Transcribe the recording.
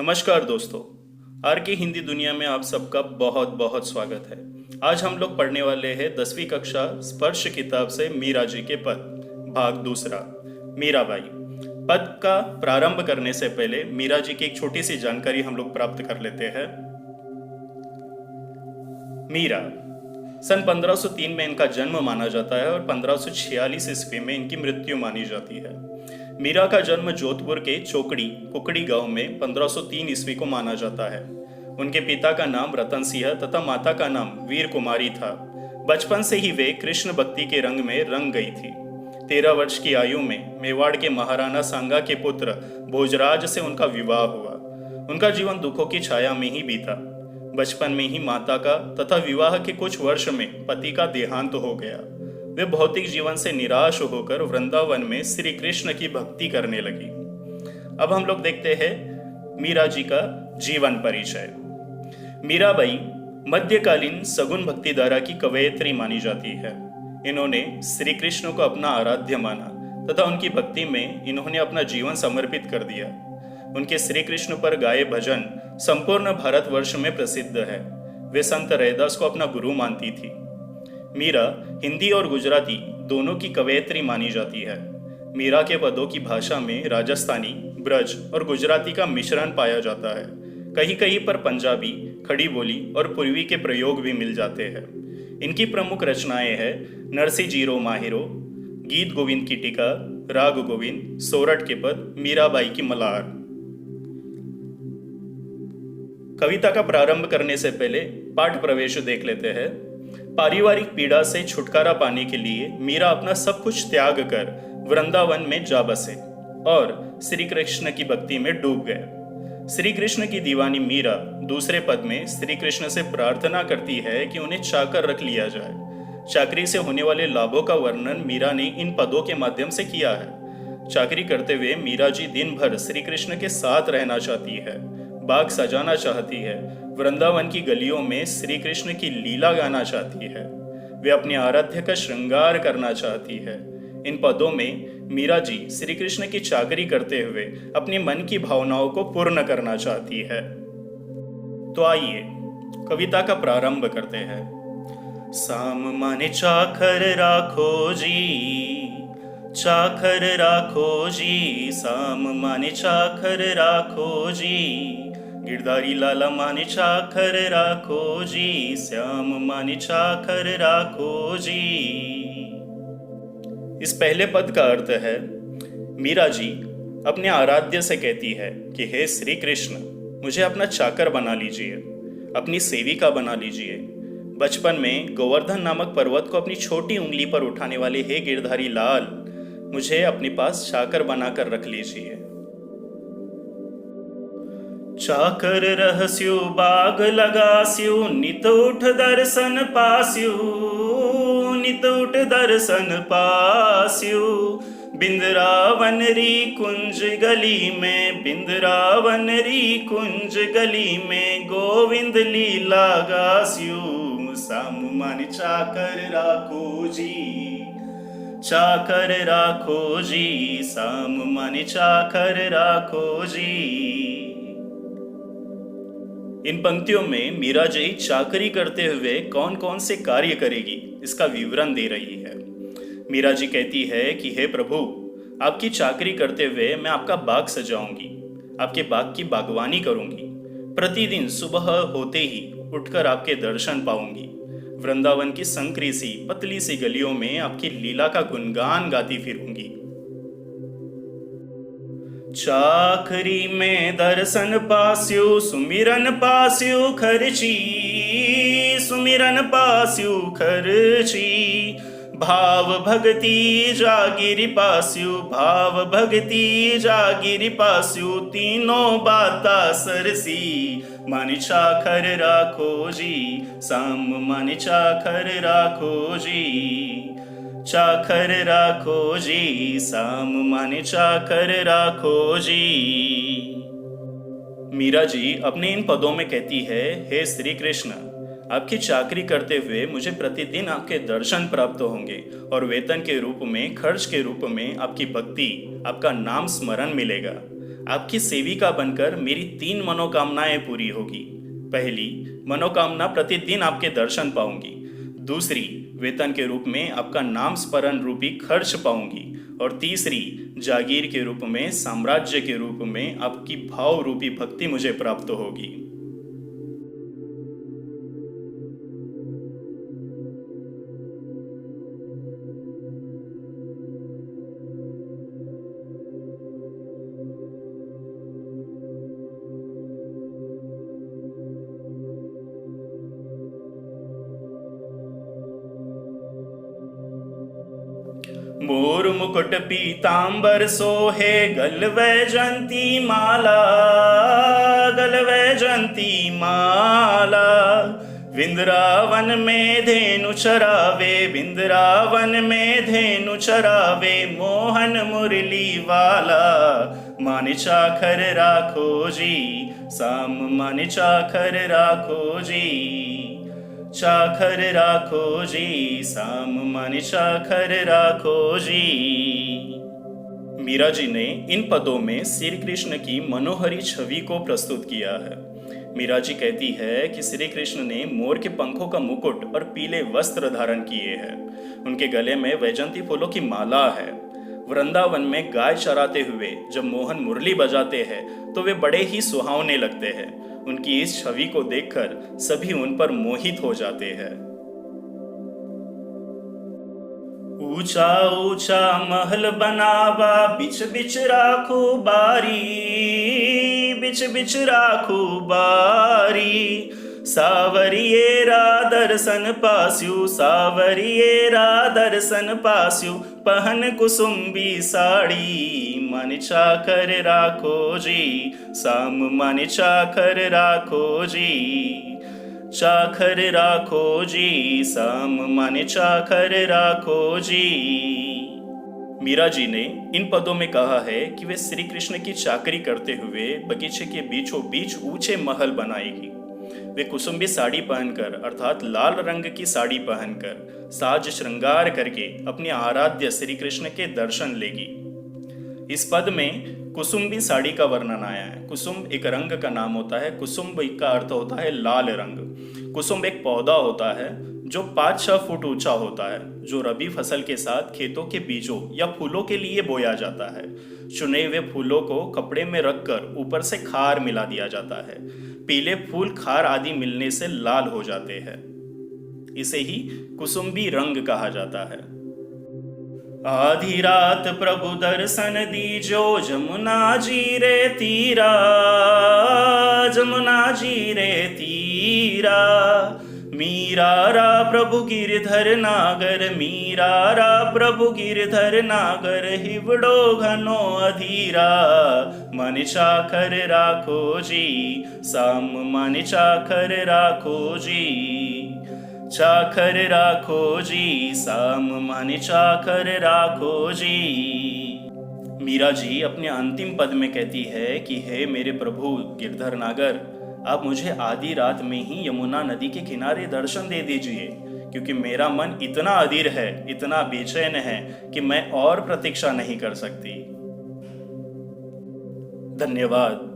नमस्कार दोस्तों। आर के हिंदी दुनिया में आप सबका बहुत बहुत स्वागत है। आज हम लोग पढ़ने वाले हैं 10वीं कक्षा स्पर्श किताब से मीरा जी के पद, भाग दूसरा, मीराबाई। पद का प्रारंभ करने से पहले मीरा जी की एक छोटी सी जानकारी हम लोग प्राप्त कर लेते हैं। मीरा सन 1503 में इनका जन्म माना जाता है और 1546 ईस्वी में इनकी मृत्यु मानी जाती है। मीरा का जन्म जोधपुर के चोकड़ी कुकड़ी गांव में 1503 ईस्वी को माना जाता है। उनके पिता का नाम रतन सिंह तथा माता का नाम वीर कुमारी था। बचपन से ही वे कृष्ण भक्ति के रंग में रंग गई थी। 13 वर्ष की आयु में मेवाड़ के महाराणा सांगा के पुत्र भोजराज से उनका विवाह हुआ। उनका जीवन दुखों की छाया में ही बीता। बचपन में ही माता का तथा विवाह के कुछ वर्ष में पति का देहांत हो गया। वे भौतिक जीवन से निराश होकर वृंदावन में श्री कृष्ण की भक्ति करने लगी। अब हम लोग देखते हैं मीरा जी का जीवन परिचय। मीराबाई मध्यकालीन सगुन भक्ति धारा की कवयित्री मानी जाती है। इन्होंने श्री कृष्ण को अपना आराध्य माना तथा उनकी भक्ति में इन्होंने अपना जीवन समर्पित कर दिया। उनके श्री कृष्ण पर गाए भजन संपूर्ण भारतवर्ष में प्रसिद्ध है। वे संत रैदास को अपना गुरु मानती थी। मीरा हिंदी और गुजराती दोनों की कवयित्री मानी जाती है। मीरा के पदों की भाषा में राजस्थानी, ब्रज और गुजराती का मिश्रण पाया जाता है। कहीं कहीं पर पंजाबी, खड़ी बोली और पूर्वी के प्रयोग भी मिल जाते हैं। इनकी प्रमुख रचनाएं हैं नरसी जीरो माहिरो, गीत गोविंद की टीका, राग गोविंद, सोरठ के पद, मीराबाई की मल्हार। कविता का प्रारंभ करने से पहले पाठ प्रवेश देख लेते हैं। पारिवारिक पीड़ा से छुटकारा पाने के लिए मीरा अपना सब कुछ त्याग कर वृंदावन में जा बसे और श्री कृष्ण की भक्ति में डूब गए। श्री कृष्ण की दीवानी मीरा दूसरे पद में श्री कृष्ण से प्रार्थना करती है कि उन्हें चाकर रख लिया जाए। चाकरी से होने वाले लाभों का वर्णन मीरा ने इन पदों के माध्यम से किया है। चाकरी करते हुए मीरा जी दिन भर श्री कृष्ण के साथ रहना चाहती है, बाग सजाना चाहती है, वृंदावन की गलियों में श्री कृष्ण की लीला गाना चाहती है। वे अपने आराध्य का श्रृंगार करना चाहती है। इन पदों में मीरा जी श्री कृष्ण की चाकरी करते हुए अपनी मन की भावनाओं को पूर्ण करना चाहती है। तो आइए कविता का प्रारंभ करते हैं। साम माने चाकर राखो जी, चाकर राखो जी, साम माने चाकर राखो जी, गिरधारी लाला माने चाकर राखो जी, श्याम माने चाकर राखो जी। इस पहले पद का अर्थ है, मीरा जी अपने आराध्य से कहती है कि हे श्री कृष्ण, मुझे अपना चाकर बना लीजिए, अपनी सेविका बना लीजिए। बचपन में गोवर्धन नामक पर्वत को अपनी छोटी उंगली पर उठाने वाले हे गिरधारी लाल, मुझे अपने पास चाकर बनाकर रख लीजिए। चाकर रहस्यु बाग लगास्यु, नित उठ दर्शन पास्यु, नित उठ दर्शन पास्यु। बिंद्रावन री कुंज गली में, बिंद्रावन री कुंज गली में, गोविंद लीला गास्यु। साम माने चाकर राखो जी, चाकर राखो जी, साम माने चाकर राखो जी। इन पंक्तियों में मीरा जी चाकरी करते हुए कौन कौन से कार्य करेगी इसका विवरण दे रही है। मीरा जी कहती है कि हे प्रभु, आपकी चाकरी करते हुए मैं आपका बाग सजाऊंगी, आपके बाग की बागवानी करूंगी। प्रतिदिन सुबह होते ही उठकर आपके दर्शन पाऊंगी। वृंदावन की संकरी सी पतली सी गलियों में आपकी लीला का गुणगान गाती फिरूंगी। चाकरी में दर्शन पास्यु, सुमिरन पास्यु खर्ची, सुमिरन पास्यु खर्ची। भाव भक्ति जागिरी पास्यु, भाव भक्ति जागिरी पास्यु। तीनों बाता सरसी, माने चाकर राखो जी, साम माने चाकर राखो जी, चाकर राखो जी, साम माने चाकर राखो जी। मीरा जी अपने इन पदों में कहती है, हे श्री कृष्ण, आपकी चाकरी करते हुए मुझे प्रतिदिन आपके दर्शन प्राप्त होंगे और वेतन के रूप में, खर्च के रूप में आपकी भक्ति, आपका नाम स्मरण मिलेगा। आपकी सेविका बनकर मेरी 3 मनोकामनाएं पूरी होगी। पहली मनोकामना, प्रतिदिन आपके दर्शन पाऊंगी। दूसरी, वेतन के रूप में आपका नाम स्मरण रूपी खर्च पाऊंगी। और तीसरी, जागीर के रूप में, साम्राज्य के रूप में आपकी भाव रूपी भक्ति मुझे प्राप्त होगी। मोर मुकुट पीतांबर सोहे, गल वैजंती माला, गल वैजंती माला। विंद्रावन में धेनु चरावे, विंद्रावन में धेनु चरावे, मोहन मुरली वाला। मान चाखर राखो जी, साम मान चाखर राखो जी, चाखर राखो जी, साम मन चाखर राखो जी। मीरा जी ने इन पदों में श्री कृष्ण की मनोहरी छवि को प्रस्तुत किया है। मीरा जी कहती है कि श्री कृष्ण ने मोर के पंखों का मुकुट और पीले वस्त्र धारण किए हैं। उनके गले में वैजंती फूलों की माला है। वृंदावन में गाय चराते हुए जब मोहन मुरली बजाते हैं तो वे बड़े ही सुहावने लगते हैं। उनकी इस छवि को देखकर सभी उन पर मोहित हो जाते हैं। ऊंचा ऊंचा महल बनावा, बिच बिच राखू बारी, बिच बिच राखू बारी। सावरियेरा दर्शन पास्यु, सावरियेरा दर्शन पास्यु, पहन कुसुम्बी साड़ी। मन चाकर राखो जी, साम मन चाकर राखो जी, चाकर राखो जी, साम मन चाकर राखो जी। मीरा जी ने इन पदों में कहा है कि वे श्री कृष्ण की चाकरी करते हुए बगीचे के बीचों बीच ऊंचे महल बनाएगी। वे कुसुम्बी साड़ी पहनकर, अर्थात लाल रंग की साड़ी पहनकर, साज श्रृंगार करके अपने आराध्य श्री कृष्ण के दर्शन लेगी। इस पद में कुसुम्बी साड़ी का वर्णन आया है। कुसुम एक रंग का नाम होता है। कुसुम्ब का अर्थ होता है लाल रंग। कुसुम्ब एक पौधा होता है जो 5-6 फुट ऊंचा होता है, जो रबी फसल के साथ खेतों के बीजों या फूलों के लिए बोया जाता है। चुने हुए फूलों को कपड़े में रखकर ऊपर से खार मिला दिया जाता है। पीले फूल खार आदि मिलने से लाल हो जाते हैं। इसे ही कुसुम्बी रंग कहा जाता है। आधी रात प्रभु दर्शन दीजो, जमुना जी रे तीरा, जमुना जी रे तीरा। मीरा रा प्रभु गिरधर नागर, मीरा रा प्रभु गिरधर नागर, हिवड़ो घनो अधीरा। मन चाखर राखो जी, साम मन चाखर राखो जी, चाखर राखो जी, साम मन चाखर राखो जी। मीरा जी अपने अंतिम पद में कहती है कि हे मेरे प्रभु गिरधर नागर, आप मुझे आधी रात में ही यमुना नदी के किनारे दर्शन दे दीजिए, क्योंकि मेरा मन इतना अधीर है, इतना बेचैन है कि मैं और प्रतीक्षा नहीं कर सकती। धन्यवाद।